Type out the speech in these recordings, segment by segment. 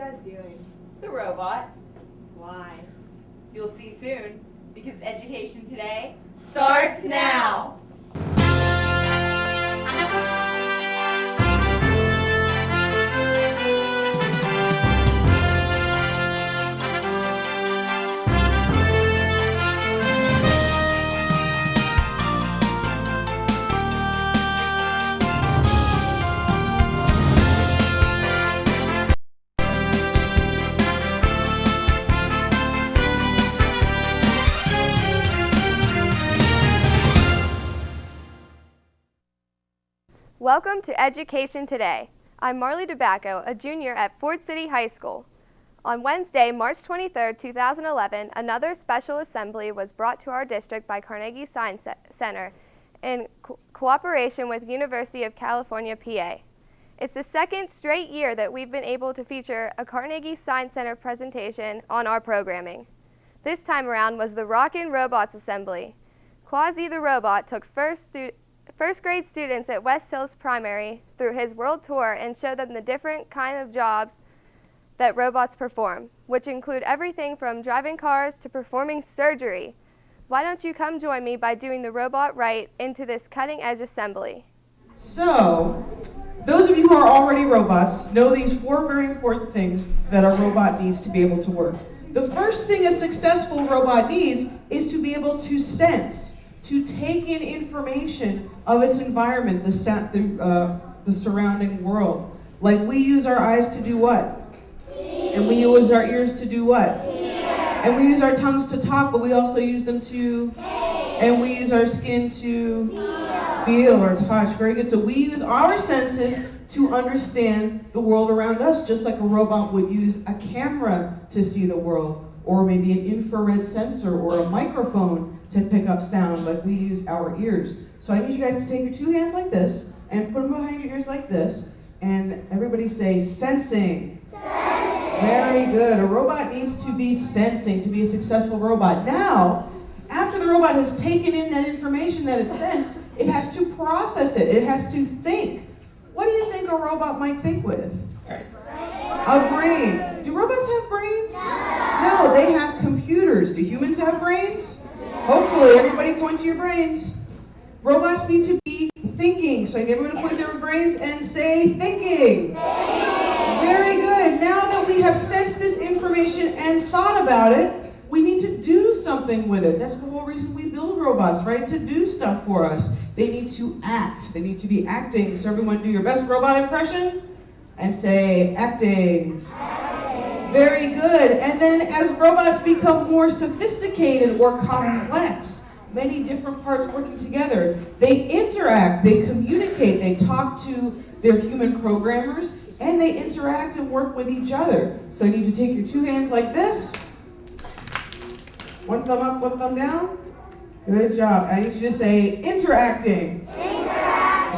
guys doing? The robot. Why? You'll see soon, because Education Today starts now. Welcome to Education Today. I'm Marley Tobacco, a junior at Ford City High School. On Wednesday, March 23, 2011, another special assembly was brought to our district by Carnegie Science Center in cooperation with University of California, PA. It's the second straight year that we've been able to feature a Carnegie Science Center presentation on our programming. This time around was the Rockin' Robots Assembly. Quasi the robot took first grade students at West Hills Primary through his world tour and showed them the different kind of jobs that robots perform, which include everything from driving cars to performing surgery. Why don't you come join me by doing the robot right into this cutting-edge assembly? So, those of you who are already robots know these 4 very important things that a robot needs to be able to work. The first thing a successful robot needs is to be able to sense, to take in information of its environment, the surrounding world. Like we use our eyes to do what? See. And we use our ears to do what? Hear. And we use our tongues to talk, but we also use them to taste. And we use our skin to feel or touch. Very good. So we use our senses to understand the world around us, just like a robot would use a camera to see the world, or maybe an infrared sensor or a microphone to pick up sound, like we use our ears. So I need you guys to take your 2 hands like this and put them behind your ears like this, and everybody say sensing. Sensing. Very good. A robot needs to be sensing to be a successful robot. Now, after the robot has taken in that information that it sensed, it has to process it. It has to think. What do you think a robot might think with? A brain. Do robots have brains? No, they have computers. Do humans have brains? Hopefully, everybody point to your brains. Robots need to be thinking. So I need everyone to point their brains and say thinking. Very good. Now that we have sensed this information and thought about it, we need to do something with it. That's the whole reason we build robots, right? To do stuff for us. They need to act. They need to be acting. So everyone do your best robot impression and say acting. Very good. And then as robots become more sophisticated or complex, many different parts working together, they interact, they communicate, they talk to their human programmers, and they interact and work with each other. So you need to take your 2 hands like this. 1 thumb up, 1 thumb down. Good job. I need you to say interacting.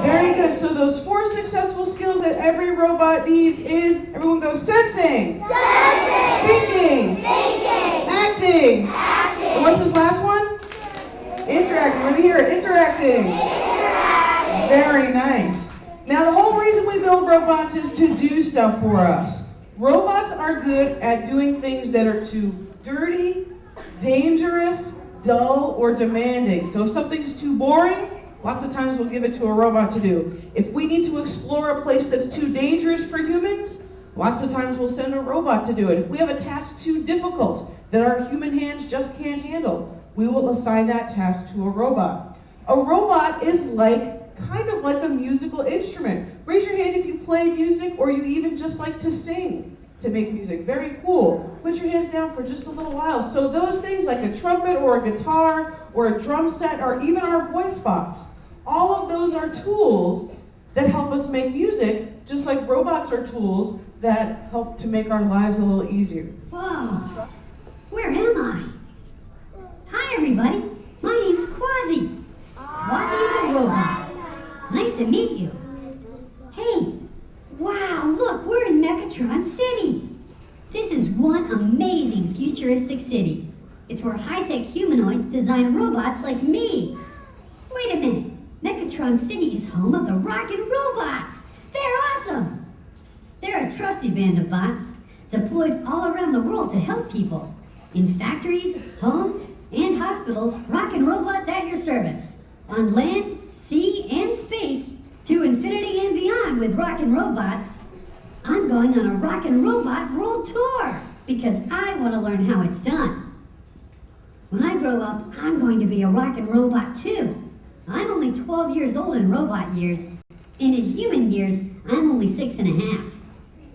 Very good. So those 4 successful skills that every robot needs is, everyone go sensing. Sensing. Thinking. Thinking. Acting. Acting. And what's this last one? Interacting. Let me hear it. Interacting. Interacting. Very nice. Now the whole reason we build robots is to do stuff for us. Robots are good at doing things that are too dirty, dangerous, dull, or demanding. So if something's too boring, lots of times we'll give it to a robot to do. If we need to explore a place that's too dangerous for humans, lots of times we'll send a robot to do it. If we have a task too difficult that our human hands just can't handle, we will assign that task to a robot. A robot is kind of like a musical instrument. Raise your hand if you play music or you even just like to sing to make music. Very cool. Put your hands down for just a little while. So those things like a trumpet or a guitar or a drum set or even our voice box, all of those are tools that help us make music, just like robots are tools that help to make our lives a little easier. Whoa, where am I? Hi everybody, my name's Quasi. Quasi the robot. Nice to meet you. Hey, wow, look, we're in Megatron City. This is one amazing futuristic city. It's where high-tech humanoids design robots like me. Wait a minute, Megatron City is home of the Rockin' Robots. They're awesome. They're a trusty band of bots deployed all around the world to help people. In factories, homes, and hospitals, rockin' robots at your service. On land, sea, and space, to infinity and beyond with rockin' robots. I'm going on a rockin' robot world tour because I want to learn how it's done. When I grow up, I'm going to be a rockin' robot too. I'm only 12 years old in robot years, and in human years, I'm only 6.5.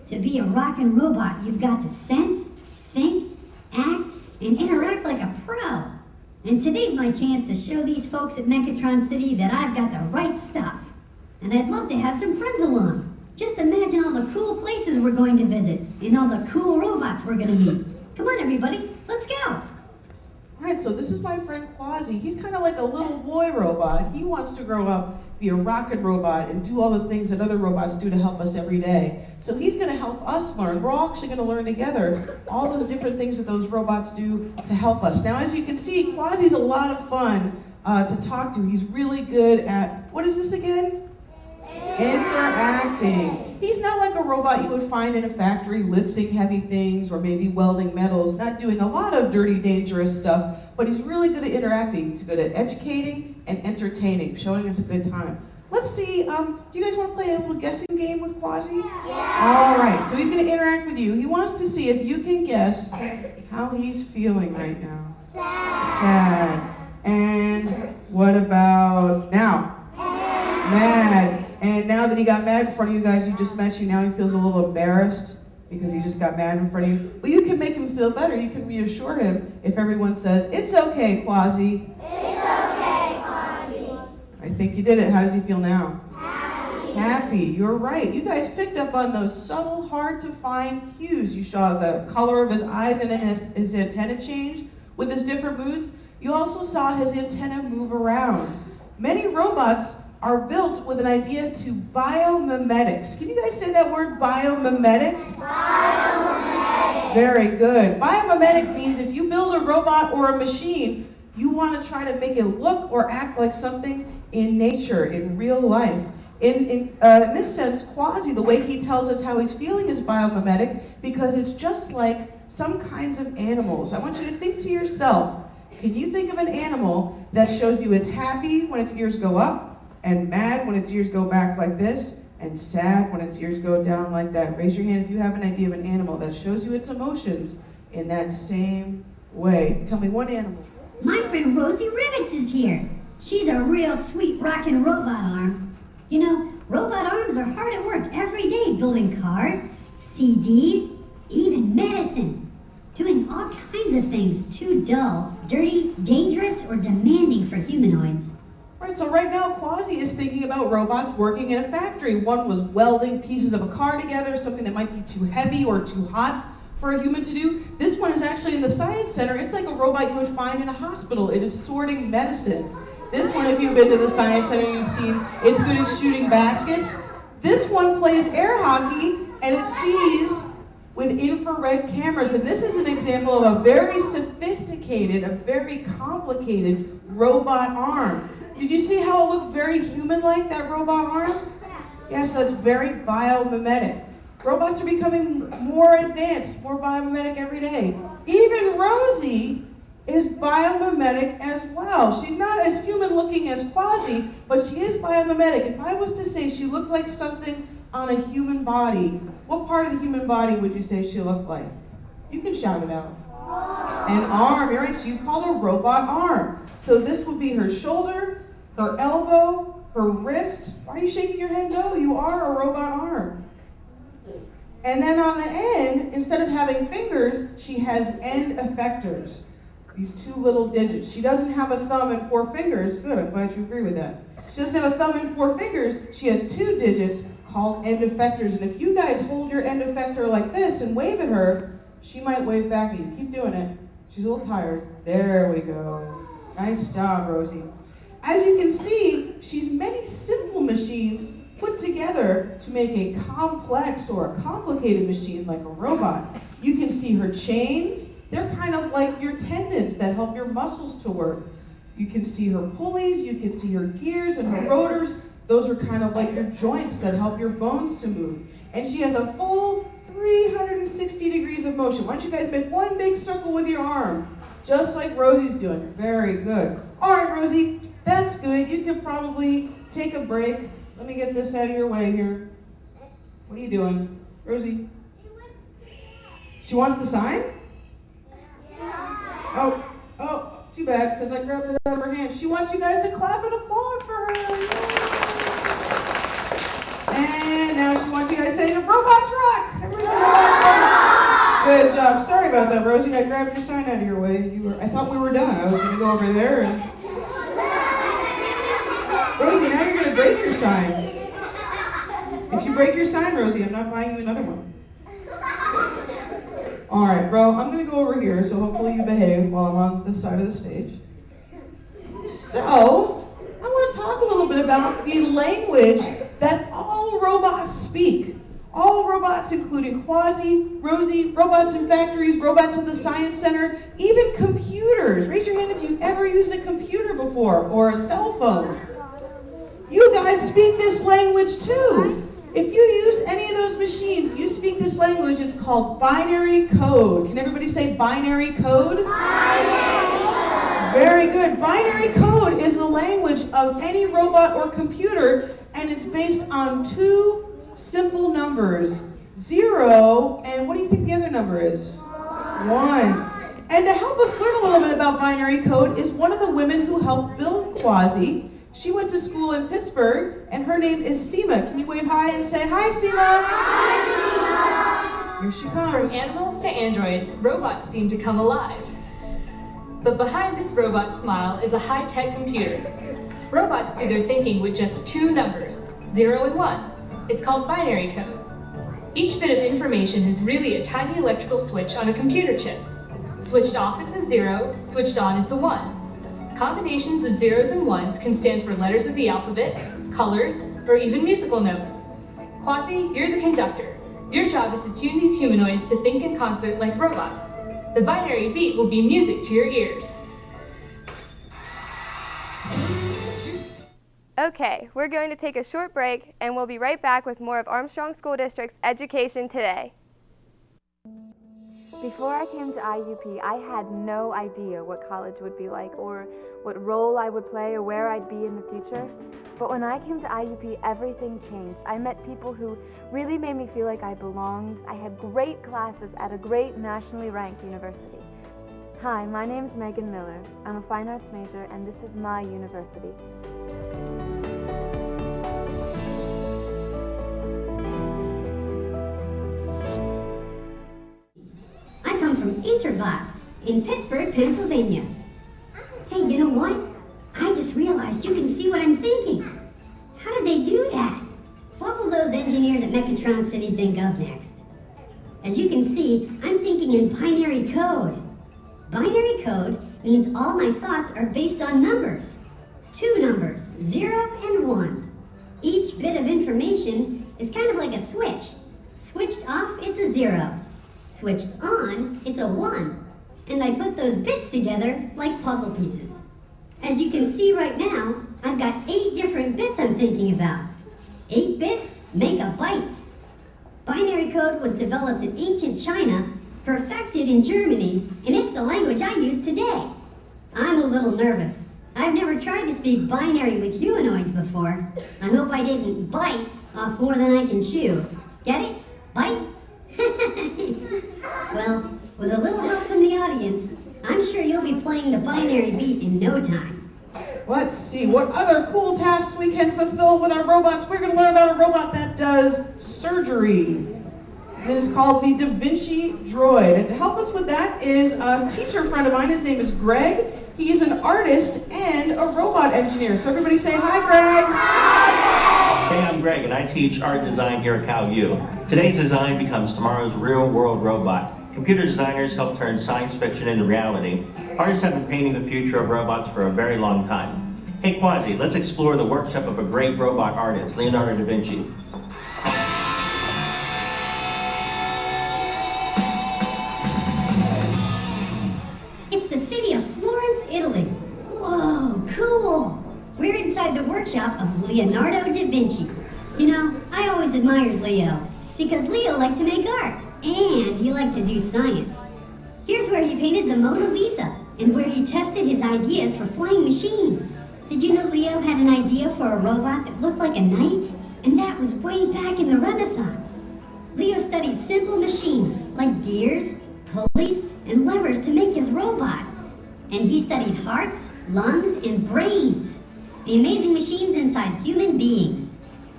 To be a rockin' robot, you've got to sense, think, act, and interact like a pro. And today's my chance to show these folks at Megatron City that I've got the right stuff. And I'd love to have some friends along. Just imagine all the cool places we're going to visit and all the cool robots we're going to meet. Come on, everybody, let's go. All right, so this is my friend Quasi. He's kind of like a little boy robot. He wants to grow up, be a rocket robot, and do all the things that other robots do to help us every day. So he's going to help us learn. We're all actually going to learn together all those different things that those robots do to help us. Now, as you can see, Quasi's a lot of fun to talk to. He's really good at, what is this again? Interacting. He's not like a robot you would find in a factory lifting heavy things or maybe welding metals, not doing a lot of dirty, dangerous stuff, but he's really good at interacting. He's good at educating and entertaining, showing us a good time. Let's see, do you guys want to play a little guessing game with Quasi? Yeah. All right, so he's going to interact with you. He wants to see if you can guess how he's feeling right now. Sad. And what about now? Mad. And now that he got mad in front of you guys, you just met you, now he feels a little embarrassed because he just got mad in front of you. But you can make him feel better. You can reassure him if everyone says, "It's okay, Quasi." It's okay, Quasi. I think you did it. How does he feel now? Happy. Happy. You're right. You guys picked up on those subtle, hard-to-find cues. You saw the color of his eyes and his antenna change with his different moods. You also saw his antenna move around. Many robots are built with an idea to biomimetics. Can you guys say that word, biomimetic? Biomimetic. Very good. Biomimetic means if you build a robot or a machine, you want to try to make it look or act like something in nature, in real life. In this sense, Quasi, the way he tells us how he's feeling is biomimetic because it's just like some kinds of animals. I want you to think to yourself, can you think of an animal that shows you it's happy when its ears go up, and mad when its ears go back like this, and sad when its ears go down like that? Raise your hand if you have an idea of an animal that shows you its emotions in that same way. Tell me one animal. My friend Rosie Rivets is here. She's a real sweet rockin' robot arm. You know, robot arms are hard at work every day building cars, CDs, even medicine. Doing all kinds of things too dull, dirty, dangerous, or demanding for humanoids. Right, so right now, Quasi is thinking about robots working in a factory. One was welding pieces of a car together, something that might be too heavy or too hot for a human to do. This one is actually in the science center. It's like a robot you would find in a hospital. It is sorting medicine. This one, if you've been to the science center, you've seen it's good at shooting baskets. This one plays air hockey, and it sees with infrared cameras. And this is an example of a very sophisticated, a very complicated robot arm. Did you see how it looked very human-like, that robot arm? Yes, that's very biomimetic. Robots are becoming more advanced, more biomimetic every day. Even Rosie is biomimetic as well. She's not as human-looking as Quasi, but she is biomimetic. If I was to say she looked like something on a human body, what part of the human body would you say she looked like? You can shout it out. An arm, you're right. She's called a robot arm. So this would be her shoulder, her elbow, her wrist. Why are you shaking your head? No, you are a robot arm. And then on the end, instead of having fingers, she has end effectors. These two little digits. She doesn't have a thumb and 4 fingers. Good, I'm glad you agree with that. She doesn't have a thumb and 4 fingers. She has 2 digits called end effectors. And if you guys hold your end effector like this and wave at her, she might wave back at you. Keep doing it. She's a little tired. There we go. Nice job, Rosie. As you can see, she's many simple machines put together to make a complex or a complicated machine like a robot. You can see her chains. They're kind of like your tendons that help your muscles to work. You can see her pulleys. You can see her gears and her rotors. Those are kind of like your joints that help your bones to move. And she has a full 3 360 degrees of motion. Why don't you guys make one big circle with your arm, just like Rosie's doing. Very good. All right, Rosie, that's good. You can probably take a break. Let me get this out of your way here. What are you doing? Rosie? She wants the sign? Oh, too bad, because I grabbed it out of her hand. She wants you guys to clap and applaud for her. And now she wants you guys to say, "Robots rock!" Everybody say "Robots rock!" Good job. Sorry about that, Rosie. I grabbed your sign out of your way. I thought we were done. I was going to go over there and... Rosie, now you're going to break your sign. If you break your sign, Rosie, I'm not buying you another one. All right, bro, I'm going to go over here, so hopefully you behave while I'm on this side of the stage. So, I want to talk a little bit about the language that all robots speak. All robots, including Quasi, Rosie, robots in factories, robots at the Science Center, even computers. Raise your hand if you've ever used a computer before, or a cell phone. You guys speak this language too. If you use any of those machines, you speak this language. It's called binary code. Can everybody say binary code? Binary. Very good. Binary code is the language of any robot or computer, and it's based on two simple numbers, 0, and what do you think the other number is? 1. And to help us learn a little bit about binary code is one of the women who helped build Quasi. She went to school in Pittsburgh, and her name is Seema. Can you wave hi and say, "Hi, Seema"? Hi, Seema. Here she comes. From animals to androids, robots seem to come alive. But behind this robot smile is a high-tech computer. Robots do their thinking with just two numbers, 0 and 1. It's called binary code. Each bit of information is really a tiny electrical switch on a computer chip. Switched off, it's a 0, switched on, it's a 1. Combinations of zeros and ones can stand for letters of the alphabet, colors, or even musical notes. Quasi, you're the conductor. Your job is to tune these humanoids to think in concert like robots. The binary beat will be music to your ears. Okay, we're going to take a short break, and we'll be right back with more of Armstrong School District's Education Today. Before I came to IUP, I had no idea what college would be like, or what role I would play, or where I'd be in the future. But when I came to IUP, everything changed. I met people who really made me feel like I belonged. I had great classes at a great nationally ranked university. Hi, my name's Megan Miller. I'm a fine arts major, and this is my university. I come from Interbots in Pittsburgh, Pennsylvania. Hey, you know what? I just realized you can see what I'm thinking. How did they do that? What will those engineers at Megatron City think of next? As you can see, I'm thinking in binary code. Binary code means all my thoughts are based on numbers. Two numbers, 0 and 1. Each bit of information is kind of like a switch. Switched off, it's a 0. Switched on, it's a 1. And I put those bits together like puzzle pieces. As you can see right now, I've got 8 different bits I'm thinking about. 8 bits make a byte. Binary code was developed in ancient China, perfected in Germany, and it's the language I use today. I'm a little nervous. I've never tried to speak binary with humanoids before. I hope I didn't bite off more than I can chew. Get it? Bite? Well, with a little help from the audience, I'm sure you'll be playing the binary beat in no time. Let's see what other cool tasks we can fulfill with our robots. We're going to learn about a robot that does surgery. It is called the Da Vinci Droid. And to help us with that is a teacher friend of mine. His name is Greg. He's an artist and a robot engineer. So everybody say hi, Greg. Hi. Hey, I'm Greg, and I teach art design here at Cal U. Today's design becomes tomorrow's real-world robot. Computer designers help turn science fiction into reality. Artists have been painting the future of robots for a very long time. Hey, Quasi, let's explore the workshop of a great robot artist, Leonardo da Vinci. It's the city of Florence, Italy. Whoa, cool! We're inside the workshop of Leonardo da Vinci. You know, I always admired Leo, because Leo liked to make art. And he liked to do science. Here's where he painted the Mona Lisa, and where he tested his ideas for flying machines. Did you know Leo had an idea for a robot that looked like a knight? And that was way back in the Renaissance. Leo studied simple machines like gears, pulleys, and levers to make his robot. And he studied hearts, lungs, and brains, the amazing machines inside human beings.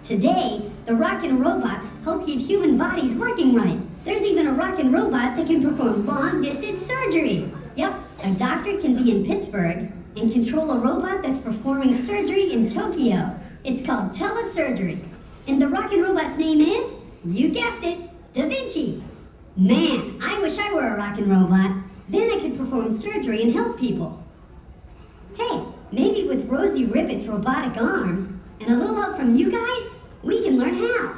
Today, the rockin' robots help keep human bodies working right. There's even a rockin' robot that can perform long-distance surgery. Yep, a doctor can be in Pittsburgh and control a robot that's performing surgery in Tokyo. It's called telesurgery. And the rockin' robot's name is, you guessed it, Da Vinci. Man, I wish I were a rockin' robot. Then I could perform surgery and help people. Hey, maybe with Rosie Rivet's robotic arm and a little help from you guys, we can learn how.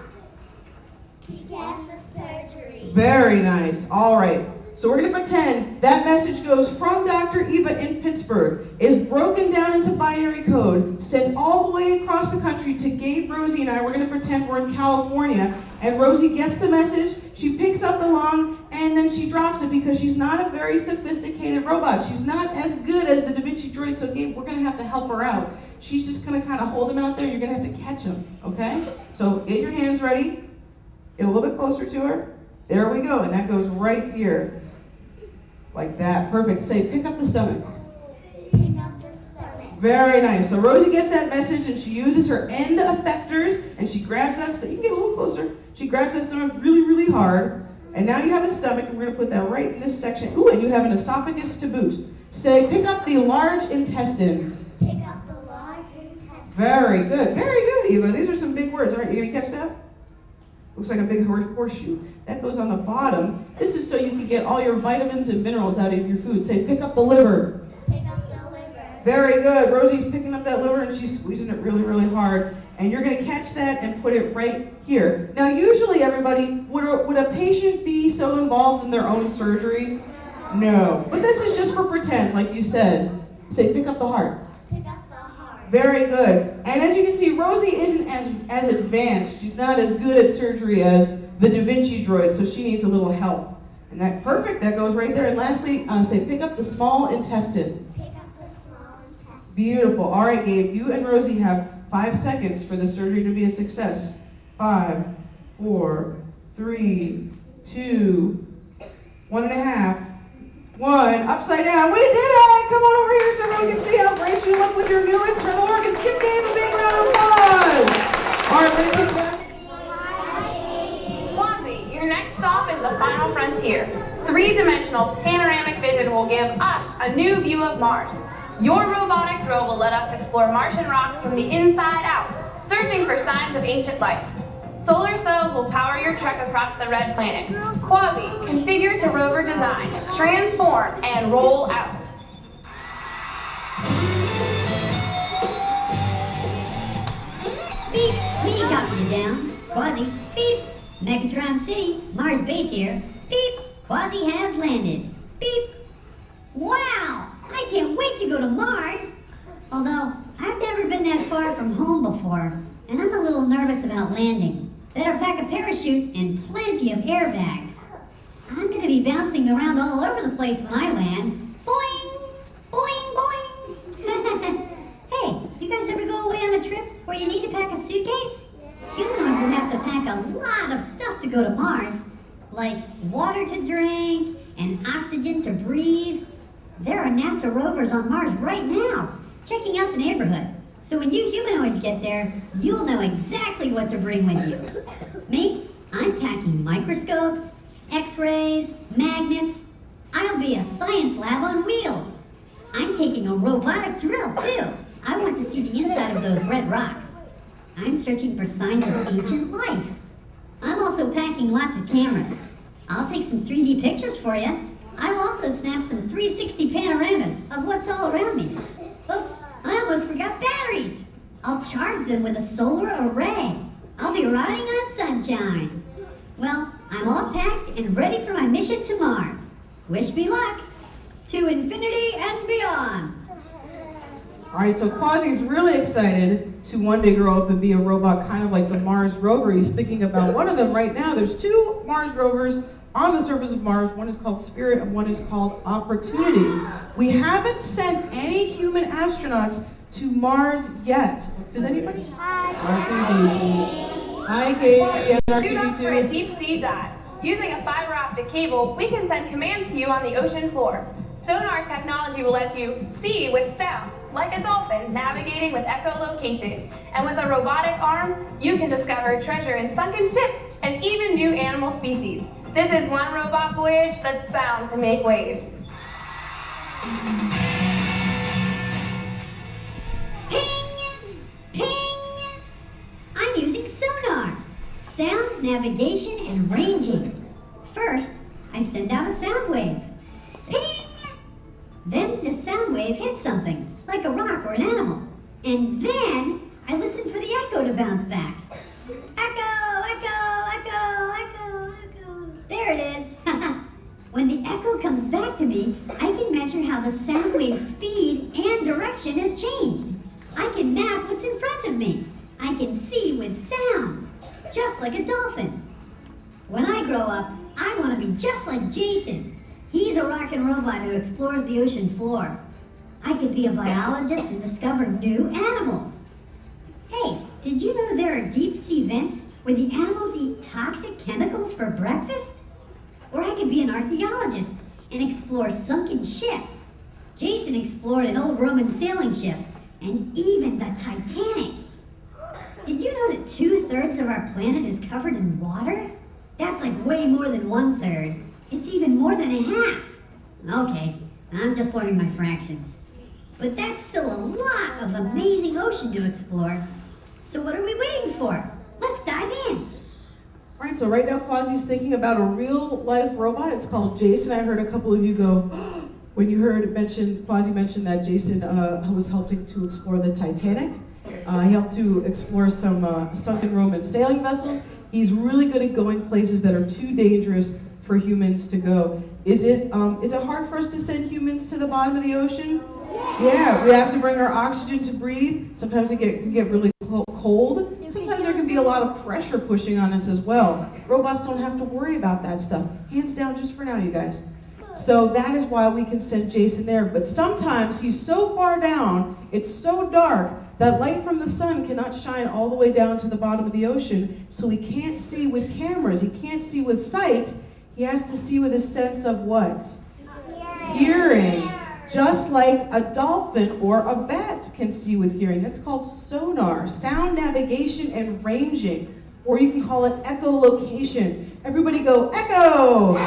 To get the surgery. Very nice. All right. So we're going to pretend that message goes from Dr. Eva in Pittsburgh, is broken down into binary code, sent all the way across the country to Gabe, Rosie, and I. We're going to pretend we're in California, and Rosie gets the message, she picks up the lung, and then she drops it because she's not a very sophisticated robot. She's not as good as the Da Vinci droid, so Gabe, we're going to have to help her out. She's just going to kind of hold him out there. You're going to have to catch him, okay? So get your hands ready. Get a little bit closer to her. There we go, and that goes right here. Like that. Perfect. Say, pick up the stomach. Pick up the stomach. Very nice. So Rosie gets that message and she uses her end effectors and she grabs that stomach. You can get a little closer. She grabs that stomach really, really hard. And now you have a stomach, and we're going to put that right in this section. Ooh, and you have an esophagus to boot. Say, pick up the large intestine. Pick up the large intestine. Very good. Very good, Eva. These are some big words. All right, you going to catch that? Looks like a big horseshoe. That goes on the bottom. This is so you can get all your vitamins and minerals out of your food. Say, pick up the liver. Pick up the liver. Very good. Rosie's picking up that liver and she's squeezing it really, really hard. And you're going to catch that and put it right here. Now, usually, everybody, would a patient be so involved in their own surgery? No. But this is just for pretend, like you said. Say, pick up the heart. Pick up the heart. Very good. And as you can see, Rosie isn't as advanced. She's not as good at surgery as the Da Vinci droid, so she needs a little help. And that, perfect, that goes right there. And lastly, say, pick up the small intestine. Pick up the small intestine. Beautiful. All right, Gabe, you and Rosie have 5 seconds for the surgery to be a success. 5, 4, 3, 2, 1.5, 1. Upside down. We did it! Come on over here so everyone can see how great you look with your new internal organs. Give Gabe a big round of applause. All right, ready to take that? Quasi, your next stop is the final frontier. 3-dimensional panoramic vision will give us a new view of Mars. Your robotic drill will let us explore Martian rocks from the inside out, searching for signs of ancient life. Solar cells will power your trek across the red planet. Quasi, configure to rover design, transform, and roll out. Beep, we got you down. Quasi, beep. Megatron City, Mars base here. Beep, Quasi has landed. Beep. Wow, I can't wait to go to Mars. Although, I've never been that far from home before, and I'm a little nervous about landing. Better pack a parachute and plenty of airbags. I'm gonna be bouncing around all over the place when I land. Boing, boing, boing. Hey, you guys ever go away on a trip where you need to pack a suitcase? Humanoids would have to pack a lot of stuff to go to Mars, like water to drink and oxygen to breathe. There are NASA rovers on Mars right now, checking out the neighborhood. So when you humanoids get there, you'll know exactly what to bring with you. Me, I'm packing microscopes, x-rays, magnets. I'll be a science lab on wheels. I'm taking a robotic drill, too. I want to see the inside of those red rocks. I'm searching for signs of ancient life. I'm also packing lots of cameras. I'll take some 3D pictures for you. I'll also snap some 360 panoramas of what's all around me. Oops, I almost forgot batteries. I'll charge them with a solar array. I'll be riding on sunshine. Well, I'm all packed and ready for my mission to Mars. Wish me luck. To infinity and beyond. All right, so Quasi's really excited to one day grow up and be a robot kind of like the Mars rover. He's thinking about one of them right now. There's 2 Mars rovers on the surface of Mars. One is called Spirit and one is called Opportunity. We haven't sent any human astronauts to Mars yet. Does anybody? Hi, Katie. And Suit up for a deep sea dive. Using a fiber optic cable, we can send commands to you on the ocean floor. Sonar technology will let you see with sound, like a dolphin navigating with echolocation. And with a robotic arm, you can discover treasure in sunken ships and even new animal species. This is one robot voyage that's bound to make waves. Ping! Ping! I'm using sonar, sound navigation and ranging. First, I send out a sound wave. Ping! Then the sound wave hits something, like a rock or an animal. And then I listen for the echo to bounce back. Echo, echo, echo, echo, echo. There it is. When the echo comes back to me, I can measure how the sound wave's speed and direction has changed. I can map what's in front of me. I can see with sound, just like a dolphin. When I grow up, I want to be just like Jason. He's a rockin' robot who explores the ocean floor. I could be a biologist and discover new animals. Hey, did you know there are deep sea vents where the animals eat toxic chemicals for breakfast? Or I could be an archaeologist and explore sunken ships. Jason explored an old Roman sailing ship and even the Titanic. Did you know that 2/3 of our planet is covered in water? That's like way more than 1/3. It's even more than a half. Okay, I'm just learning my fractions. But that's still a lot of amazing ocean to explore. So what are we waiting for? Let's dive in. All right, so right now Quasi's thinking about a real-life robot. It's called Jason. I heard a couple of you go, when you heard Quasi mention that Jason was helping to explore the Titanic. He helped to explore some sunken Roman sailing vessels. He's really good at going places that are too dangerous for humans to go. Is it hard for us to send humans to the bottom of the ocean? Yeah, we have to bring our oxygen to breathe. Sometimes it can get really cold. Sometimes there can be a lot of pressure pushing on us as well. Robots don't have to worry about that stuff. Hands down just for now, you guys. So that is why we can send Jason there. But sometimes he's so far down, it's so dark, that light from the sun cannot shine all the way down to the bottom of the ocean, so he can't see with cameras. He can't see with sight. He has to see with a sense of what? Hearing. Just like a dolphin or a bat can see with hearing. That's called sonar, sound navigation and ranging. Or you can call it echolocation. Everybody go, echo!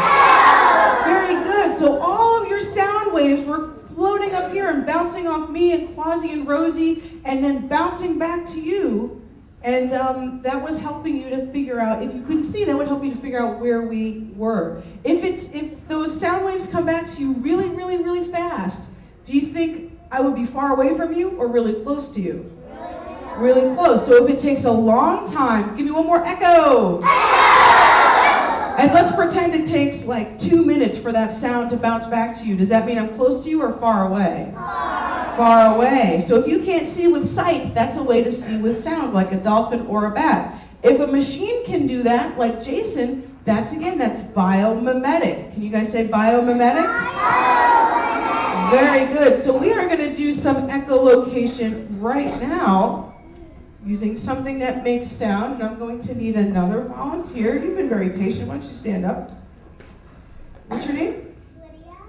Very good. So all of your sound waves were floating up here and bouncing off me and Quasi and Rosie, and then bouncing back to you. And that was helping you to figure out, if you couldn't see, that would help you to figure out where we were. If those sound waves come back to you really, really, really fast, do you think I would be far away from you or really close to you? Really close. So if it takes a long time, give me one more echo. And let's pretend it takes like 2 minutes for that sound to bounce back to you. Does that mean I'm close to you or far away? Far away. So if you can't see with sight, that's a way to see with sound, like a dolphin or a bat. If a machine can do that, like Jason, that's biomimetic. Can you guys say biomimetic? Very good. So we are going to do some echolocation right now using something that makes sound, and I'm going to need another volunteer. You've been very patient. Why don't you stand up? What's your name?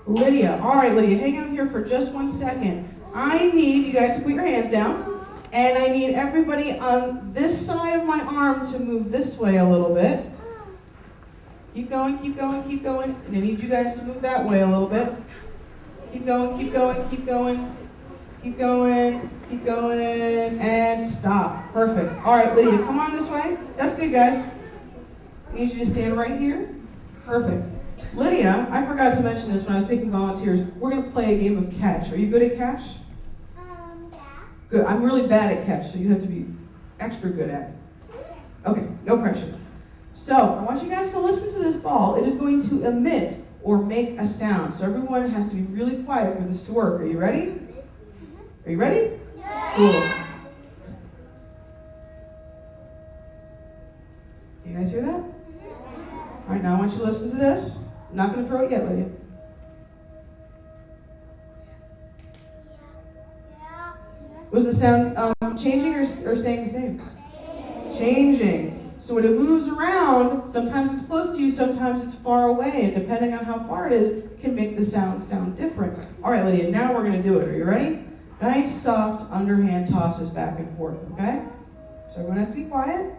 Lydia. All right, Lydia, hang out here for just 1 second. I need you guys to put your hands down, and I need everybody on this side of my arm to move this way a little bit. Keep going, keep going, keep going. And I need you guys to move that way a little bit. Keep going, keep going, keep going. Keep going, keep going, and stop. Perfect. All right, Lydia, come on this way. That's good, guys. I need you to stand right here. Perfect. Lydia, I forgot to mention this when I was picking volunteers. We're going to play a game of catch. Are you good at catch? Yeah. Good. I'm really bad at catch, so you have to be extra good at it. Okay, no pressure. So, I want you guys to listen to this ball. It is going to emit or make a sound. So everyone has to be really quiet for this to work. Are you ready? Are you ready? Yeah. Cool. You guys hear that? All right, now I want you to listen to this. I'm not going to throw it yet, Lydia. Was the sound changing or staying the same? Changing. So when it moves around, sometimes it's close to you, sometimes it's far away, and depending on how far it is, it can make the sound different. All right, Lydia, now we're going to do it. Are you ready? Nice, soft, underhand tosses back and forth, okay? So everyone has to be quiet.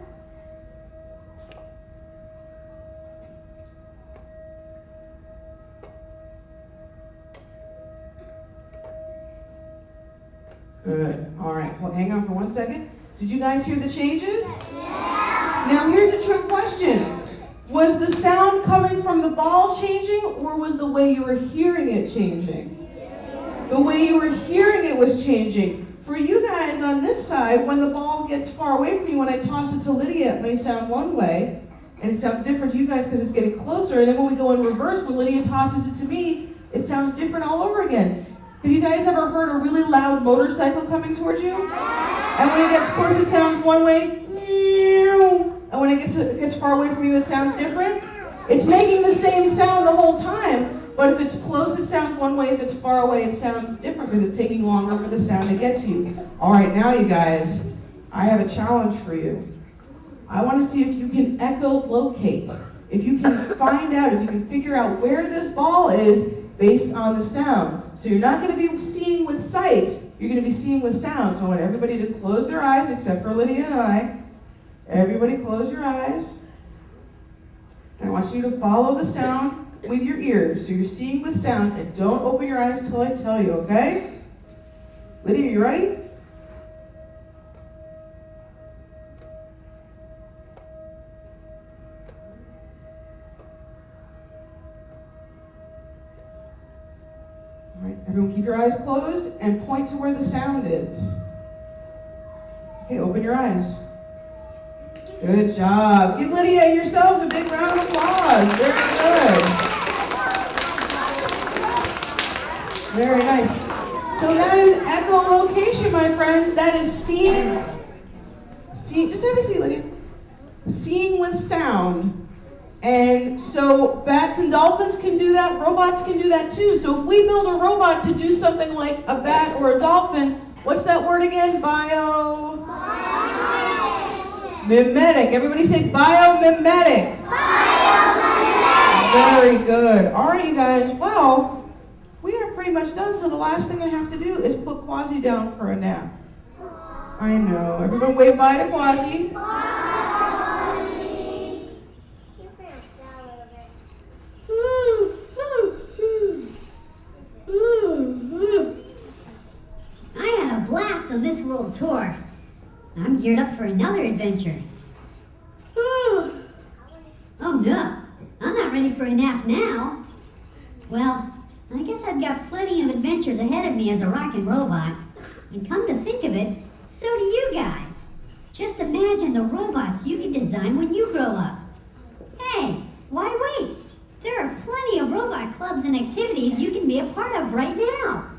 Good. All right. Well, hang on for 1 second. Did you guys hear the changes? Yeah. Now, here's a trick question. Was the sound coming from the ball changing, or was the way you were hearing it changing? The way you were hearing it was changing. For you guys on this side, when the ball gets far away from you, when I toss it to Lydia, it may sound one way, and it sounds different to you guys because it's getting closer. And then when we go in reverse, when Lydia tosses it to me, it sounds different all over again. Have you guys ever heard a really loud motorcycle coming towards you? And when it gets close, it sounds one way. And when it gets far away from you, it sounds different. It's making the same sound the whole time, but if it's close, it sounds one way. If it's far away, it sounds different because it's taking longer for the sound to get to you. All right, now you guys, I have a challenge for you. I want to see if you can echolocate. If you can find out, if you can figure out where this ball is based on the sound. So you're not going to be seeing with sight, you're going to be seeing with sound. So I want everybody to close their eyes, except for Lydia and I. Everybody close your eyes. And I want you to follow the sound with your ears. So you're seeing with sound, and don't open your eyes until I tell you, okay? Lydia, you ready? All right, everyone keep your eyes closed and point to where the sound is. Okay, open your eyes. Good job. Give Lydia and yourselves a big round of applause. Very good. Very nice. So that is echolocation, my friends. That is seeing, just have a seat, Lydia. Seeing with sound. And so bats and dolphins can do that, robots can do that too. So if we build a robot to do something like a bat or a dolphin, what's that word again? Mimetic. Everybody say biomimetic. Very good. All right, you guys. Well, we are pretty much done, so the last thing I have to do is put Quasi down for a nap. I know. Everyone wave bye to Quasi. I had a blast on this world tour. I'm geared up for another adventure. Oh no, I'm not ready for a nap now. Well, I guess I've got plenty of adventures ahead of me as a rockin' robot. And come to think of it, so do you guys. Just imagine the robots you can design when you grow up. Hey, why wait? There are plenty of robot clubs and activities you can be a part of right now.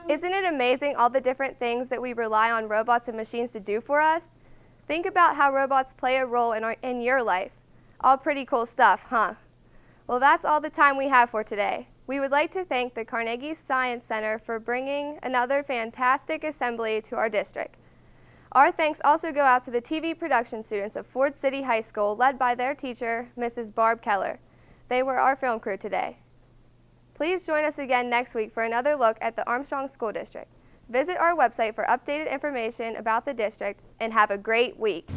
Isn't it amazing all the different things that we rely on robots and machines to do for us? Think about how robots play a role in your life. All pretty cool stuff, huh? Well, that's all the time we have for today. We would like to thank the Carnegie Science Center for bringing another fantastic assembly to our district. Our thanks also go out to the TV production students of Ford City High School, led by their teacher, Mrs. Barb Keller. They were our film crew today. Please join us again next week for another look at the Armstrong School District. Visit our website for updated information about the district, and have a great week.